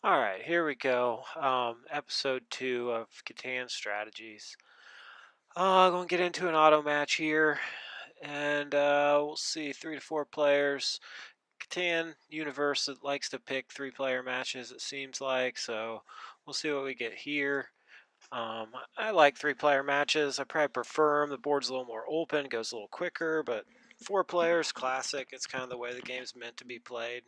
All right, here we go. Episode 2 of Catan strategies. I'm going to get into an auto match here, and we'll see 3 to 4 players. Catan universe that likes to pick 3-player matches, it seems like, so we'll see what we get here. I like 3-player matches. I probably prefer them. The board's a little more open, goes a little quicker, but 4 players, classic. It's kind of the way the game's meant to be played.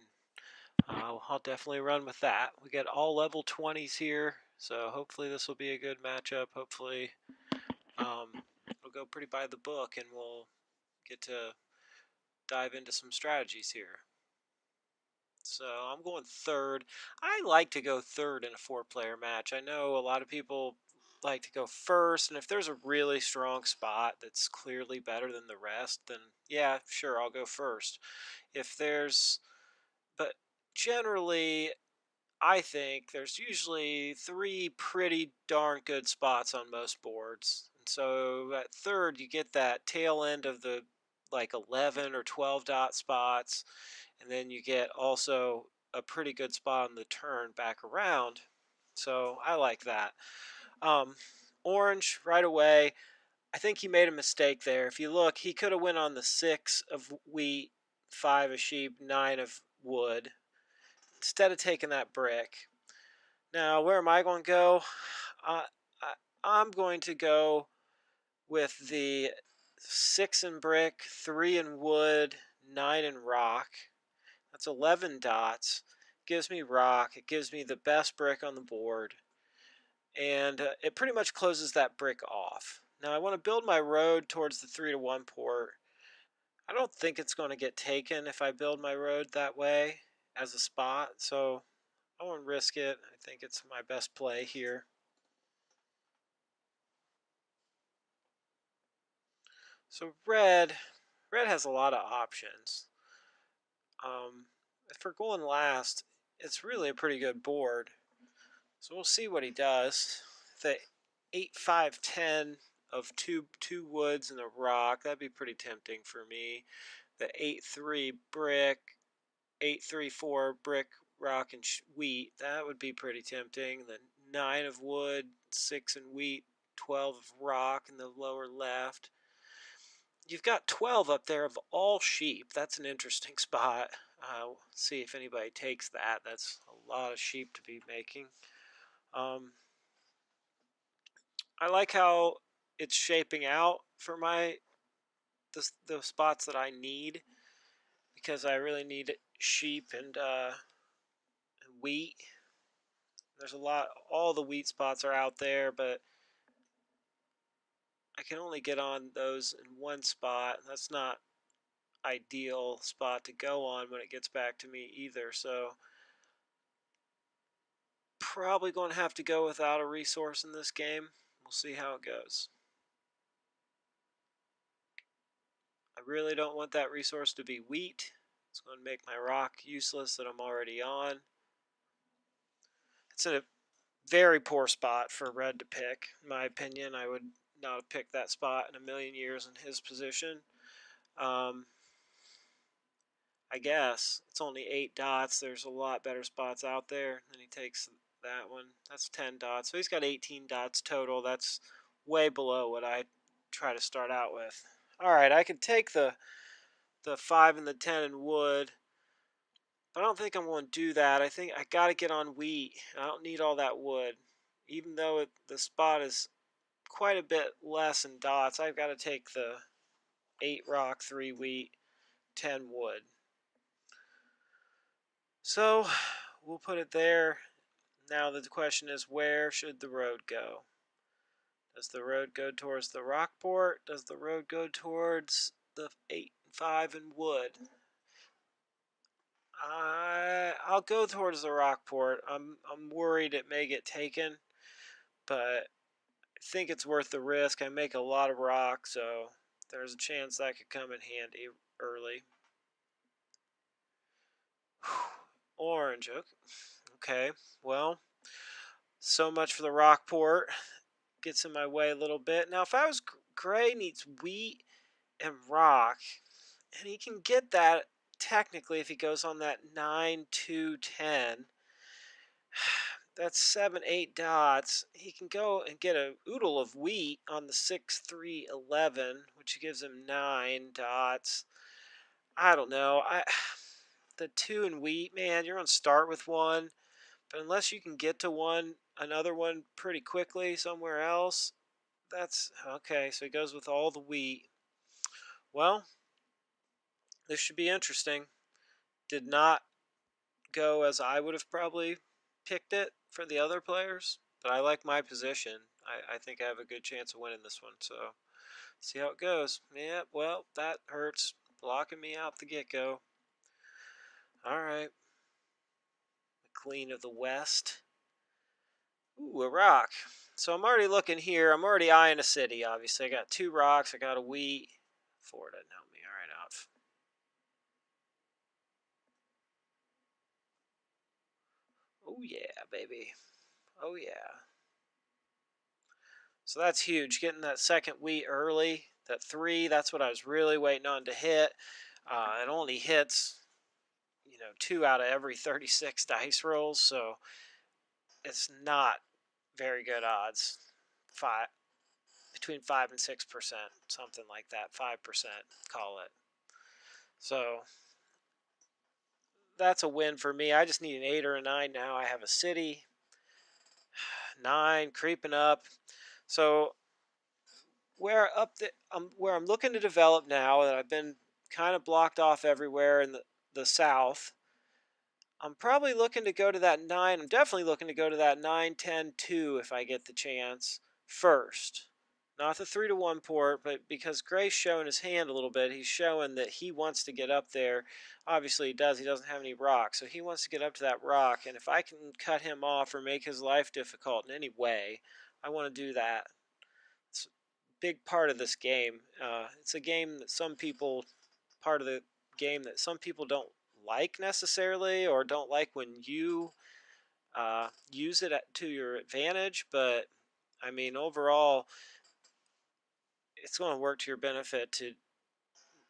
I'll definitely run with that. We get all level 20s here, so hopefully this will be a good matchup. Hopefully it'll go pretty by the book, and we'll get to dive into some strategies here. So I'm going third. I like to go third in a 4-player match. I know a lot of people like to go first, and if there's a really strong spot that's clearly better than the rest, then yeah, sure, I'll go first. If there's, but generally I think there's usually 3 pretty darn good spots on most boards. And so at third, you get that tail end of the like 11 or 12 dot spots. And then you get also a pretty good spot on the turn back around. So I like that. Um, Orange right away. I think he made a mistake there. If you look, he could have went on the 6 of wheat, 5 of sheep, 9 of wood instead of taking that brick. Now, where am I going to go? I, I'm going to go with the 6 in brick, 3 in wood, 9 in rock. That's 11 dots. Gives me rock. It gives me the best brick on the board. And it pretty much closes that brick off. Now, I want to build my road towards the 3 to 1 port. I don't think it's going to get taken if I build my road that way as a spot. So I won't risk it. I think it's my best play here. So red has a lot of options. If we're going last, it's really a pretty good board. So we'll see what he does. The 8, 5, 10 of two woods and a rock, that'd be pretty tempting for me. The 8, 3 brick, 8, 3, 4 brick, rock, and wheat, that would be pretty tempting. The 9 of wood, 6 and wheat, 12 of rock in the lower left. You've got 12 up there of all sheep. That's an interesting spot. See if anybody takes that. That's a lot of sheep to be making. I like how it's shaping out for the spots that I need, because I really need sheep and wheat. There's a lot. All the wheat spots are out there, but I can only get on those in one spot. That's not ideal spot to go on when it gets back to me either. So probably going to have to go without a resource in this game. We'll see how it goes. I really don't want that resource to be wheat. It's going to make my rock useless that I'm already on. It's a very poor spot for red to pick. In my opinion, I would not have picked that spot in a million years in his position. I guess it's only 8 dots. There's a lot better spots out there. Then he takes that one. That's 10 dots. So he's got 18 dots total. That's way below what I try to start out with. All right, I could take the 5 and the 10 in wood, but I don't think I'm going to do that. I think I got to get on wheat. I don't need all that wood. Even though the spot is quite a bit less in dots, I've got to take the 8 rock, 3 wheat, 10 wood. So we'll put it there. Now the question is, where should the road go? Does the road go towards the rockport? Does the road go towards the 8 and 5 and wood? I'll go towards the rockport. I'm worried it may get taken, but I think it's worth the risk. I make a lot of rock, so there's a chance that could come in handy early. Orange. Okay, well, so much for the rockport. Gets in my way a little bit. Now, if I was gray, needs wheat and rock, and he can get that technically if he goes on that 9, 2, 10. That's 7, 8 dots. He can go and get a oodle of wheat on the 6, 3, 11, which gives him 9 dots. I don't know. The 2 and wheat, man, you're going to start with one. But unless you can get to another one pretty quickly somewhere else, that's okay. So he goes with all the wheat. Well, this should be interesting. Did not go as I would have probably picked it for the other players, but I like my position. I think I have a good chance of winning this one. So see how it goes. Yeah, well, that hurts. Blocking me out the get-go. All right. The Queen of the West. Ooh, a rock. So I'm already looking here. I'm already eyeing a city, obviously. I got 2 rocks. I got a wheat. 4 doesn't help me. All right, off. Oh, yeah, baby. Oh, yeah. So that's huge. Getting that second wheat early. That 3, that's what I was really waiting on to hit. It only hits, 2 out of every 36 dice rolls. So it's not very good odds. Between 5 and 6%, something like that. 5%, call it. So that's a win for me. I just need an 8 or a 9 now. I have a city. 9 creeping up. So where I'm looking to develop now that I've been kind of blocked off everywhere in the south, I'm probably looking to go to that 9. I'm definitely looking to go to that 9, 10, 2 if I get the chance first. Not the 3 to 1 port, but because Gray's showing his hand a little bit, he's showing that he wants to get up there. Obviously, he does. He doesn't have any rocks, so he wants to get up to that rock. And if I can cut him off or make his life difficult in any way, I want to do that. It's a big part of this game. It's a game that part of the game that some people don't like necessarily, or don't like when you use it to your advantage. But I mean, overall, it's going to work to your benefit to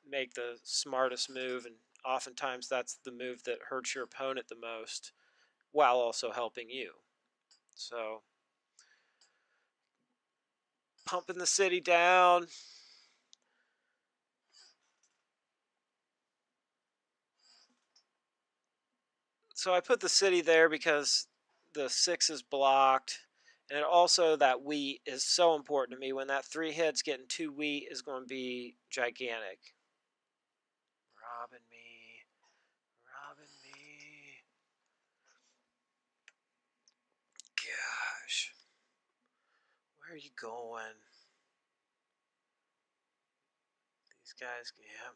make the smartest move, and oftentimes that's the move that hurts your opponent the most while also helping you. So pumping the city down. So I put the city there because the 6 is blocked, and also that wheat is so important to me. When that 3 hits, getting 2 wheat is going to be gigantic. Robbing me. Robbing me. Gosh. Where are you going? These guys, yeah,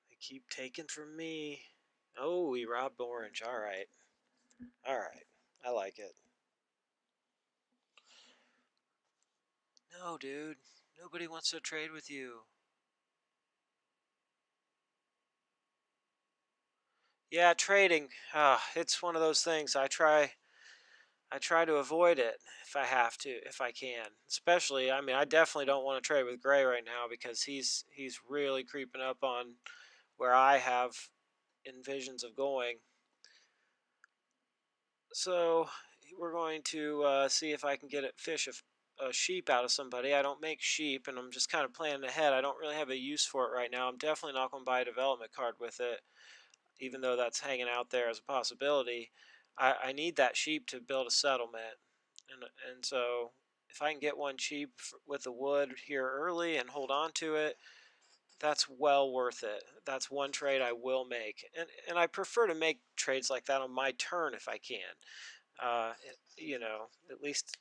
they keep taking from me. Oh, he robbed orange. All right. All right. I like it. No, dude. Nobody wants to trade with you. Yeah, trading. It's one of those things. I try to avoid it if I have to, if I can. Especially, I mean, I definitely don't want to trade with Gray right now because he's really creeping up on where I have envisions of going. So we're going to see if I can fish a sheep out of somebody. I don't make sheep, and I'm just kind of planning ahead. I don't really have a use for it right now. I'm definitely not going to buy a development card with it, even though that's hanging out there as a possibility. I need that sheep to build a settlement, and so if I can get one cheap with the wood here early and hold on to it, that's well worth it. That's one trade I will make, and I prefer to make trades like that on my turn if I can. Uh, at least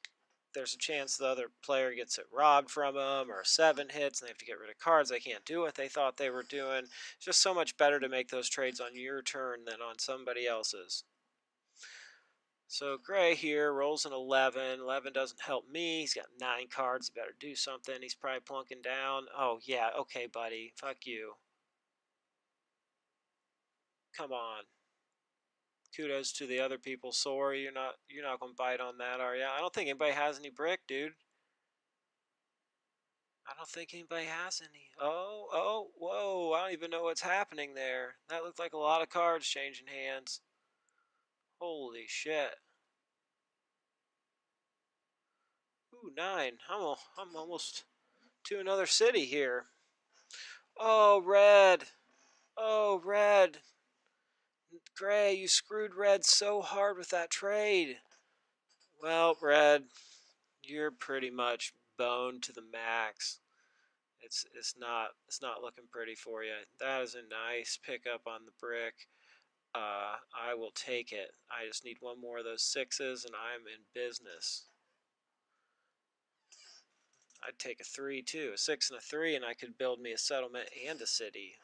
there's a chance the other player gets it robbed from them, or 7 hits and they have to get rid of cards. They can't do what they thought they were doing. It's just so much better to make those trades on your turn than on somebody else's. So Gray here rolls an 11. 11 doesn't help me. He's got 9 cards. He better do something. He's probably plunking down. Oh, yeah. Okay, buddy. Fuck you. Come on. Kudos to the other people. Sorry, you're not gonna bite on that, are you? I don't think anybody has any brick, dude. I don't think anybody has any. Oh, whoa. I don't even know what's happening there. That looked like a lot of cards changing hands. Holy shit. Ooh, 9. I'm almost to another city here. Oh, red. Oh, red. Gray, you screwed red so hard with that trade. Well, red, you're pretty much boned to the max. It's not looking pretty for you. That is a nice pickup on the brick. I will take it. I just need one more of those 6s and I'm in business. I'd take a 3 too, a 6 and a 3, and I could build me a settlement and a city.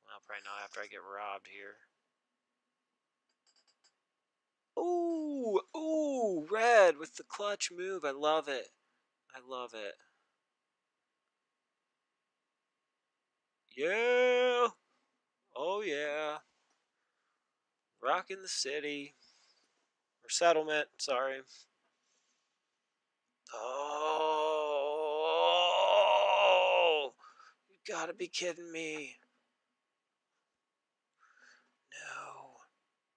Well, probably not after I get robbed here. Ooh, ooh, red with the clutch move. I love it. I love it. Yeah. Oh, yeah. Rocking the city. Or settlement, sorry. Oh, you gotta be kidding me. No,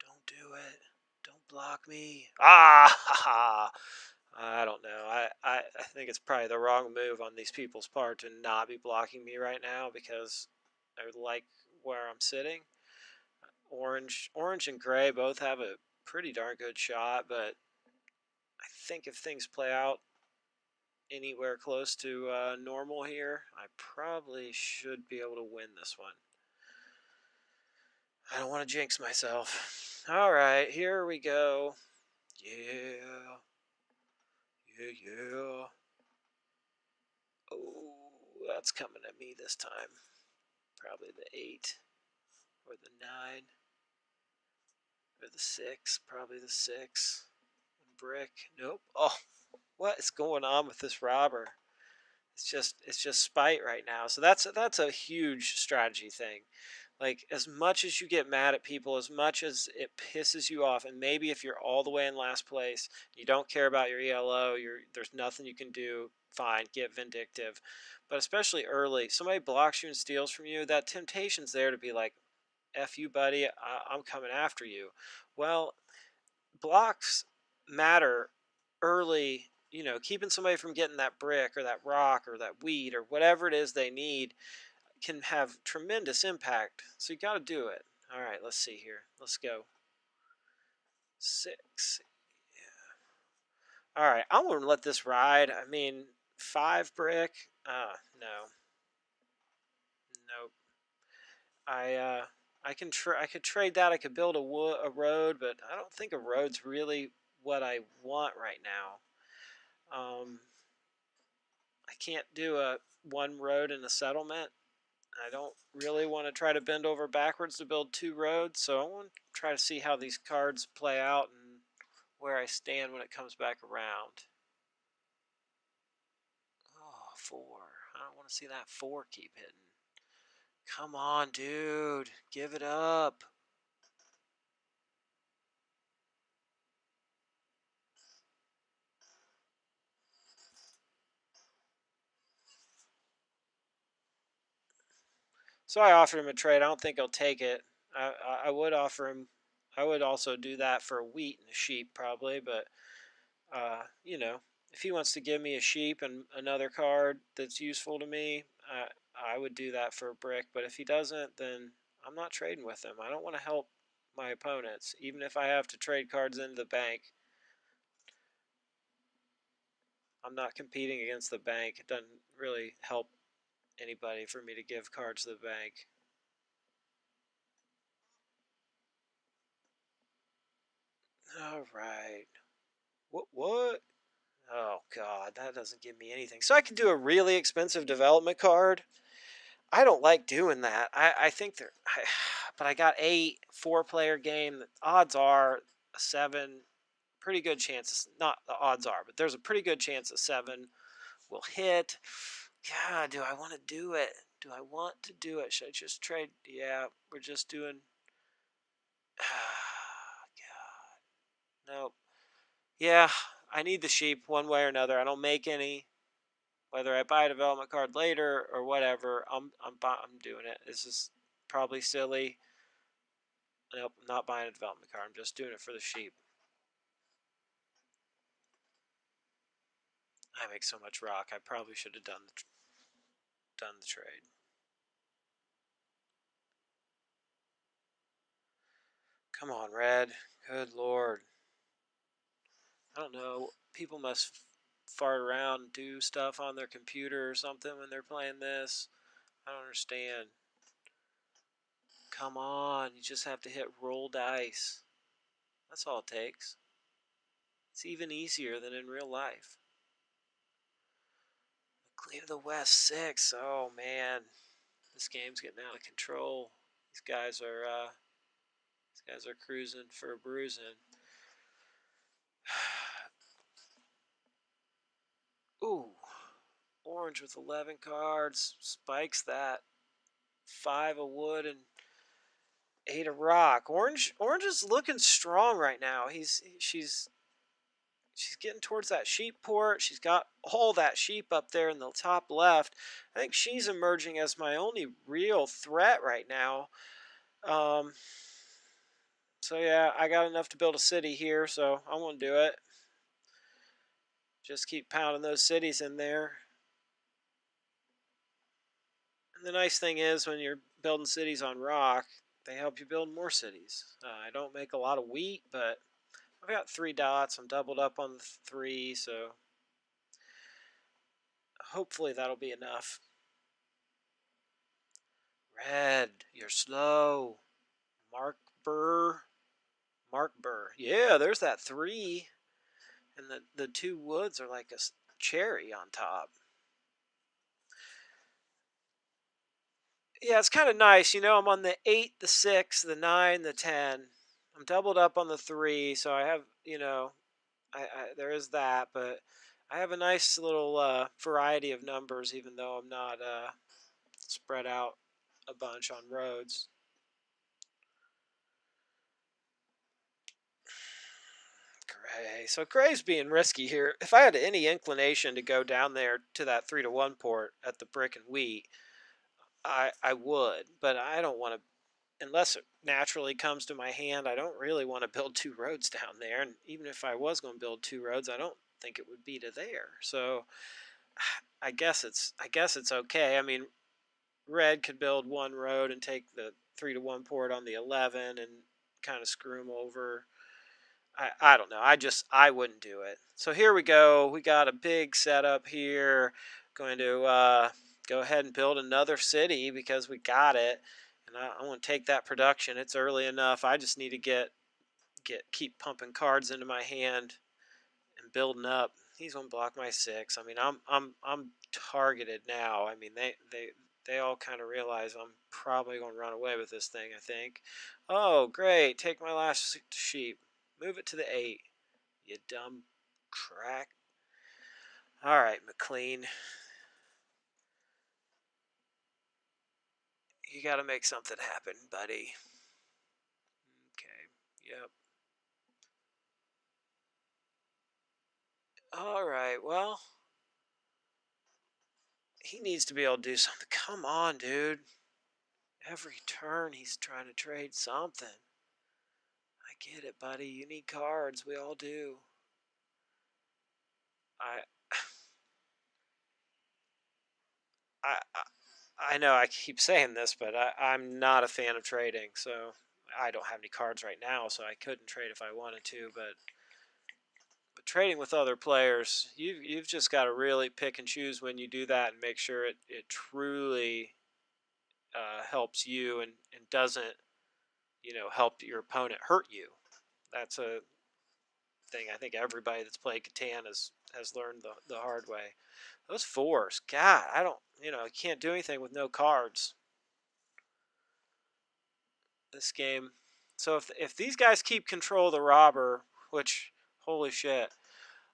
don't do it. Don't block me. Ah, I don't know. I think it's probably the wrong move on these people's part to not be blocking me right now because I like where I'm sitting. Orange and gray both have a pretty darn good shot, but I think if things play out anywhere close to normal here, I probably should be able to win this one. I don't want to jinx myself. All right, here we go. Yeah. Yeah, yeah. Oh, that's coming at me this time. Probably the 8 or the 9 or the 6. Probably the 6. Brick. Nope. Oh, what is going on with this robber? It's just spite right now. So that's a huge strategy thing. Like, as much as you get mad at people, as much as it pisses you off, and maybe if you're all the way in last place, you don't care about your ELO, there's nothing you can do, fine, get vindictive. But especially early, somebody blocks you and steals from you, that temptation's there to be like, F you, buddy, I'm coming after you. Well, blocks matter early, keeping somebody from getting that brick or that rock or that weed or whatever it is they need can have tremendous impact. So you got to do it. All right, let's see here. Let's go. 6. Yeah. All right, I'm going to let this ride. I mean, 5 brick. No. Nope. I could trade that. I could build a road, but I don't think a road's really what I want right now. I can't do a one road in a settlement. I don't really want to try to bend over backwards to build 2 roads, so I want to try to see how these cards play out and where I stand when it comes back around. Oh, 4. I don't want to see that 4 keep hitting. Come on, dude. Give it up. So I offered him a trade. I don't think he'll take it. I would offer him. I would also do that for a wheat and a sheep probably, but if he wants to give me a sheep and another card that's useful to me, I would do that for a brick. But if he doesn't, then I'm not trading with him. I don't want to help my opponents, even if I have to trade cards into the bank. I'm not competing against the bank. It doesn't really help anybody for me to give cards to the bank. All right. What? Oh, God, that doesn't give me anything. So I can do a really expensive development card. I don't like doing that. I think but I got 8, 4-player game. The odds are a 7, pretty good chances. Not the odds are, but there's a pretty good chance a 7 will hit. God, do I want to do it? Do I want to do it? Should I just trade? Yeah, we're just doing. God, nope. Yeah, I need the sheep one way or another. I don't make any. Whether I buy a development card later or whatever, I'm doing it. This is probably silly. Nope, I'm not buying a development card. I'm just doing it for the sheep. I make so much rock. I probably should have done the trade. Come on, Red. Good Lord. I don't know. People must fart around and do stuff on their computer or something when they're playing this. I don't understand. Come on. You just have to hit roll dice. That's all it takes. It's even easier than in real life. Clean of the West 6. Oh, man. This game's getting out of control. These guys are cruising for a bruising. Ooh, orange with 11 cards spikes that. 5 of wood and 8 of rock. Orange is looking strong right now. She's getting towards that sheep port. She's got all that sheep up there in the top left. I think she's emerging as my only real threat right now. So yeah, I got enough to build a city here, so I'm gonna do it. Just keep pounding those cities in there. And the nice thing is when you're building cities on rock, they help you build more cities. I don't make a lot of wheat, but I've got 3 dots. I'm doubled up on the 3, so hopefully that'll be enough. Red, you're slow. Mark Burr. Mark Burr. Yeah, there's that 3. And the 2 woods are like a cherry on top. Yeah, it's kind of nice. You know, I'm on the 8, the 6, the 9, the 10. I'm doubled up on the 3, so I have, you know, there is that, but I have a nice little variety of numbers, even though I'm not spread out a bunch on roads. Gray. So Gray's being risky here. If I had any inclination to go down there to that 3-1 port at the brick and wheat, I would, but I don't want to. Unless it naturally comes to my hand, I don't really want to build 2 roads down there. And even if I was going to build 2 roads, I don't think it would be to there. So I guess it's okay. I mean, Red could build 1 road and take the 3-1 port on the 11 and kind of screw him over. I don't know. I wouldn't do it. So here we go. We got a big setup here. Going to go ahead and build another city because we got it. And I want to take that production. It's early enough. I just need to keep pumping cards into my hand and building up. He's gonna block my 6. I mean, I'm targeted now. I mean, they all kind of realize I'm probably gonna run away with this thing. I think. Oh, great! Take my last sheep. Move it to the 8. You dumb crack. All right, McLean. You got to make something happen, buddy. Okay. Yep. All right. Well, he needs to be able to do something. Come on, dude. Every turn he's trying to trade something. I get it, buddy. You need cards. We all do. I I I know I keep saying this, but I'm not a fan of trading. So I don't have any cards right now, so I couldn't trade if I wanted to. But trading with other players, you've just got to really pick and choose when you do that and make sure it truly helps you and doesn't help your opponent hurt you. That's a thing I think everybody that's played Catan has learned the hard way. Those 4s, God, I don't, you can't do anything with no cards. This game. So if these guys keep control of the robber, which holy shit,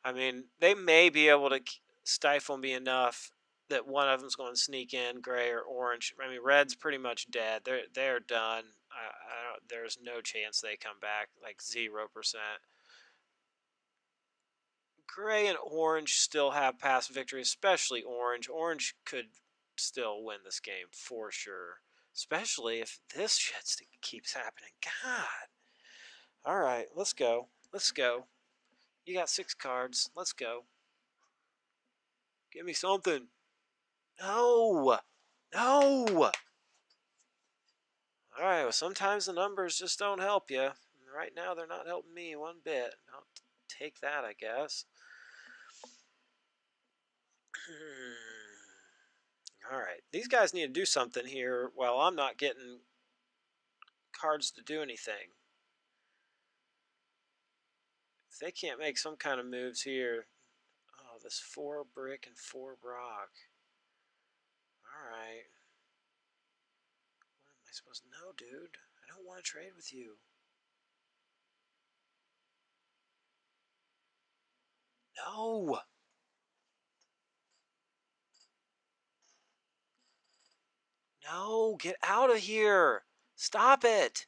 I mean they may be able to stifle me enough that one of them's going to sneak in, gray or orange. I mean red's pretty much dead. They're done. There's no chance they come back. Like 0%. Gray and orange still have past victory, especially orange. Orange could still win this game for sure, especially if this shit keeps happening. God. All right, let's go. Let's go. You got 6 cards. Let's go. Give me something. No. No. All right, well, sometimes the numbers just don't help you. Right now, they're not helping me one bit. I'll take that, I guess. All right, these guys need to do something here while I'm not getting cards to do anything. If they can't make some kind of moves here. Oh, this 4 brick and 4 rock. All right. What am I supposed to know, dude? I don't want to trade with you. No. No, get out of here. Stop it.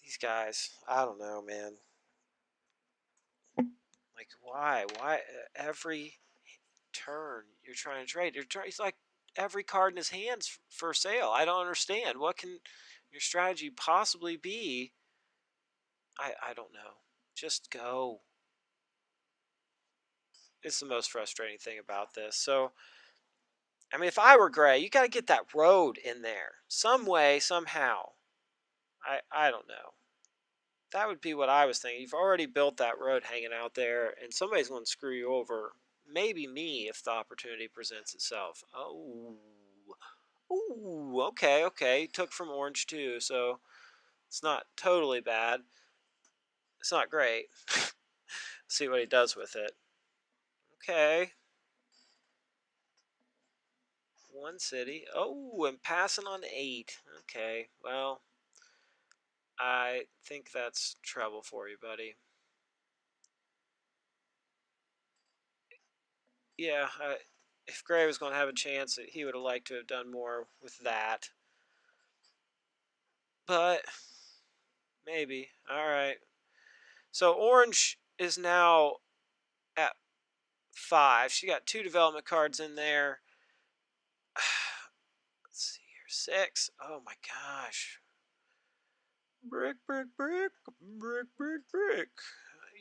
These guys, I don't know, man. Like, why? Why every turn you're trying to trade? He's like every card in his hands for sale. I don't understand. What can your strategy possibly be? I don't know. Just go. It's the most frustrating thing about this. So, I mean, if I were Gray, you got to get that road in there some way, somehow. I don't know. That would be what I was thinking. You've already built that road hanging out there, and somebody's going to screw you over. Maybe me if the opportunity presents itself. Oh. Ooh, okay, okay. Took from orange too, so it's not totally bad. It's not great. See what he does with it. Okay. One city. Oh, I'm passing on 8. Okay, well, I think that's trouble for you, buddy. Yeah, if Gray was going to have a chance, he would have liked to have done more with that. But maybe. All right. So orange is now at 5. She got 2 development cards in there. Let's see here. 6. Oh my gosh. Brick, brick, brick, brick, brick, brick.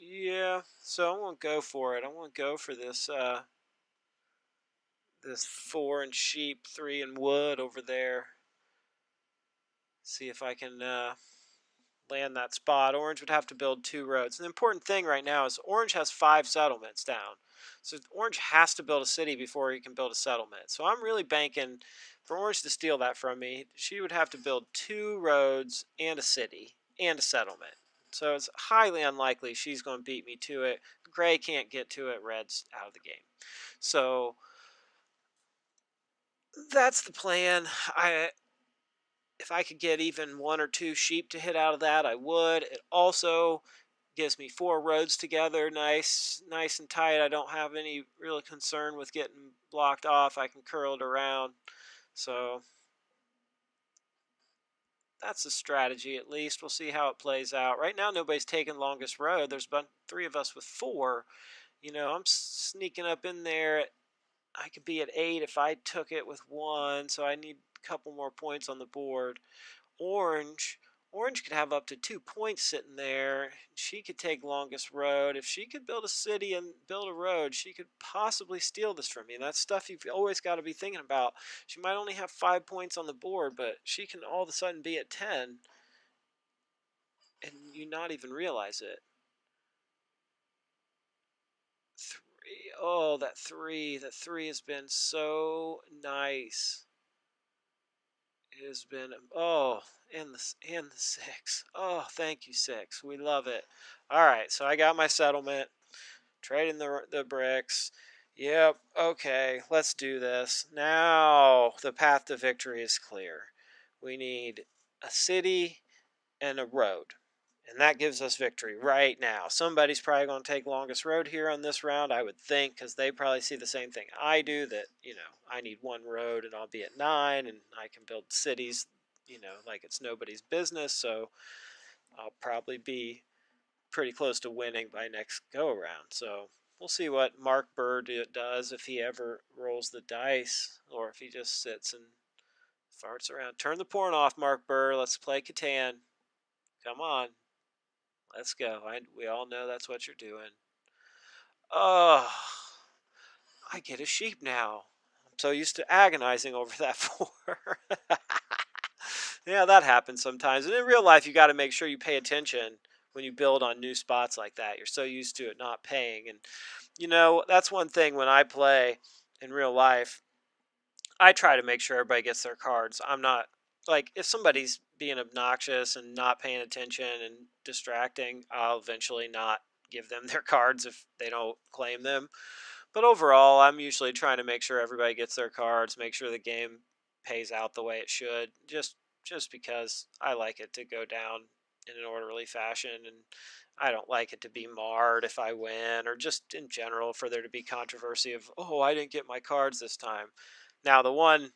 Yeah, so I won't go for it. I won't go for this this 4 and sheep, 3 and wood over there. See if I can land that spot. Orange would have to build 2 roads. And the important thing right now is Orange has 5 settlements down. So Orange has to build a city before he can build a settlement. So I'm really banking for Orange to steal that from me. She would have to build 2 roads and a city and a settlement. So it's highly unlikely she's going to beat me to it. Gray can't get to it. Red's out of the game. So that's the plan. If I could get even 1 or 2 sheep to hit out of that, I would. It also gives me 4 roads together, nice and tight. I don't have any real concern with getting blocked off. I can curl it around. So that's a strategy at least. We'll see how it plays out. Right now, nobody's taking longest road. There's about 3 of us with 4. You know, I'm sneaking up in there. I could be at 8 if I took it with 1, so I need a couple more points on the board. Orange could have up to 2 points sitting there. She could take longest road. If she could build a city and build a road, she could possibly steal this from me. And that's stuff you've always got to be thinking about. She might only have 5 points on the board, but she can all of a sudden be at 10 and you not even realize it. 3. Oh, that 3. That 3 has been so nice. It has been, oh, and the 6. Oh, thank you, 6. We love it. All right, so I got my settlement, trading the bricks. Yep, okay, let's do this. Now the path to victory is clear. We need a city and a road. And that gives us victory right now. Somebody's probably going to take longest road here on this round, I would think, because they probably see the same thing I do, that, you know, I need 1 road and I'll be at 9 and I can build cities, you know, like it's nobody's business. So I'll probably be pretty close to winning by next go around. So we'll see what Mark Bird does, if he ever rolls the dice or if he just sits and farts around. Turn the porn off, Mark Burr. Let's play Catan. Come on. Let's go. We all know that's what you're doing. Oh, I get a sheep now. I'm so used to agonizing over that 4. Yeah, that happens sometimes. And in real life, you got to make sure you pay attention when you build on new spots like that. You're so used to it not paying. And, that's one thing when I play in real life. I try to make sure everybody gets their cards. I'm not like if somebody's being obnoxious and not paying attention and distracting, I'll eventually not give them their cards if they don't claim them. But overall, I'm usually trying to make sure everybody gets their cards, make sure the game pays out the way it should, just because I like it to go down in an orderly fashion and I don't like it to be marred if I win or just in general for there to be controversy of, "Oh, I didn't get my cards this time." Now, the one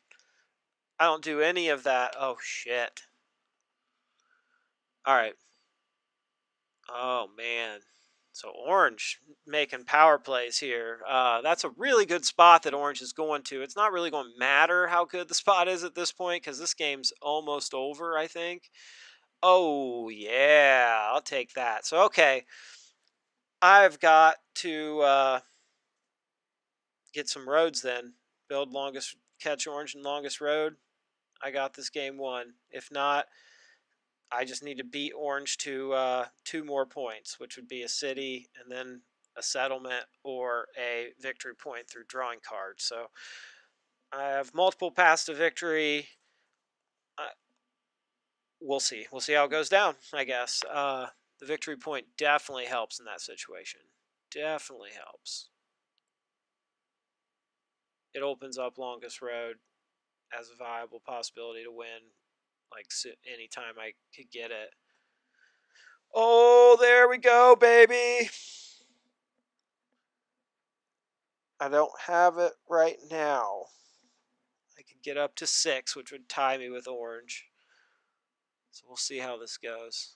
I don't do any of that. Oh shit. All right. Oh man. So Orange making power plays here. That's a really good spot that Orange is going to. It's not really going to matter how good the spot is at this point because this game's almost over, I think. Oh yeah, I'll take that. So okay, I've got to get some roads then. Build longest catch Orange and longest road. I got this game won. If not, I just need to beat Orange to 2 more points, which would be a city and then a settlement or a victory point through drawing cards. So I have multiple paths to victory. Uh, we'll see. We'll see how it goes down, I guess. The victory point definitely helps in that situation. Definitely helps. It opens up longest road as a viable possibility to win, like anytime I could get it. Oh, there we go, baby. I don't have it right now. I could get up to 6, which would tie me with Orange. So we'll see how this goes.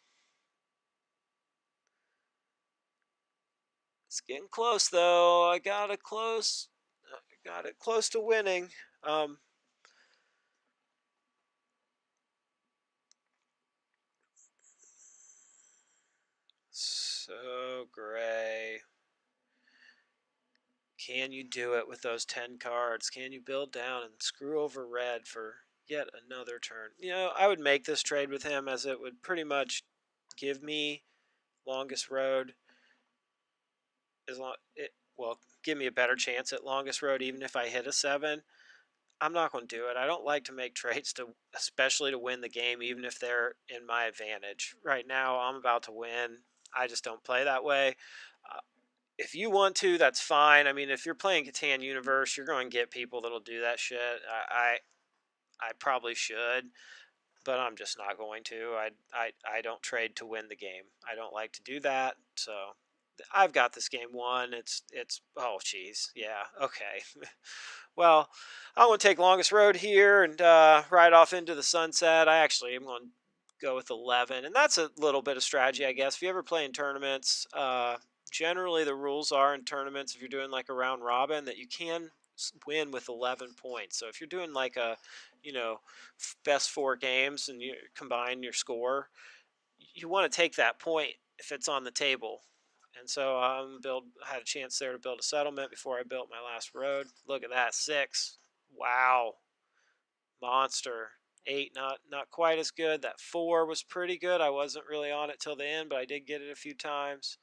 It's getting close though. I got it close. I got it close to winning. Um, so gray. Can you do it with those 10 cards? Can you build down and screw over red for yet another turn? I would make this trade with him as it would pretty much give me longest road as long it well give me a better chance at longest road even if I hit a 7. I'm not going to do it. I don't like to make trades to especially to win the game even if they're in my advantage. Right now I'm about to win. I just don't play that way. uh, if you want to, that's fine. I mean, if you're playing Catan Universe, you're going to get people that'll do that shit. I probably should, but I'm just not going to. I don't trade to win the game. I don't like to do that. So I've got this game won. It's oh jeez, yeah, okay. Well, I'm going to take longest road here and ride off into the sunset. I actually am going to go with 11, and that's a little bit of strategy, I guess. If you ever play in tournaments, generally the rules are in tournaments if you're doing like a round robin that you can win with 11 points. So if you're doing like a, you know, best 4 games and you combine your score, you want to take that point if it's on the table. And so I had a chance there to build a settlement before I built my last road. Look at that, 6. Wow, monster. 8, not quite as good. That 4 was pretty good. I wasn't really on it till the end, but I did get it a few times.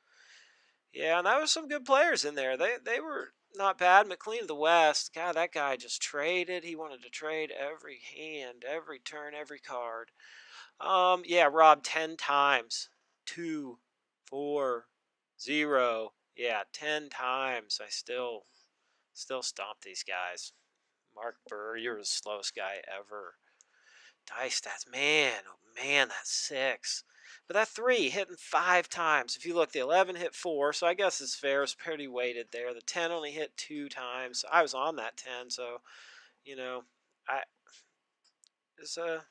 Yeah, and that was some good players in there. They were not bad. McLean of the West, God, that guy just traded. He wanted to trade every hand, every turn, every card. Yeah, Rob 10 times. 2, 4, 0. Yeah, 10 times. I still stomp these guys. Mark Burr, you're the slowest guy ever. Dice stats, man, oh man, that's 6. But that 3 hitting 5 times. If you look, the 11 hit 4, so I guess it's fair. It's pretty weighted there. The 10 only hit 2 times. I was on that 10, so you know, I it's a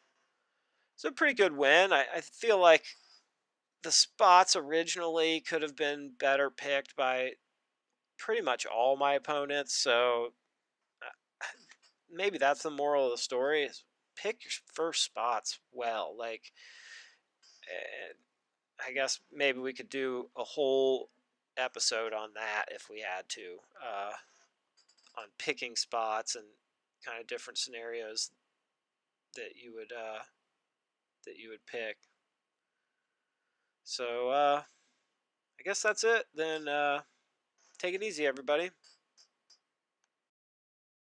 pretty good win. I feel like the spots originally could have been better picked by pretty much all my opponents. So maybe that's the moral of the story: is pick your first spots well. Like, I guess maybe we could do a whole episode on that if we had to, picking spots and kind of different scenarios that you would pick. So I guess that's it. Then take it easy, everybody.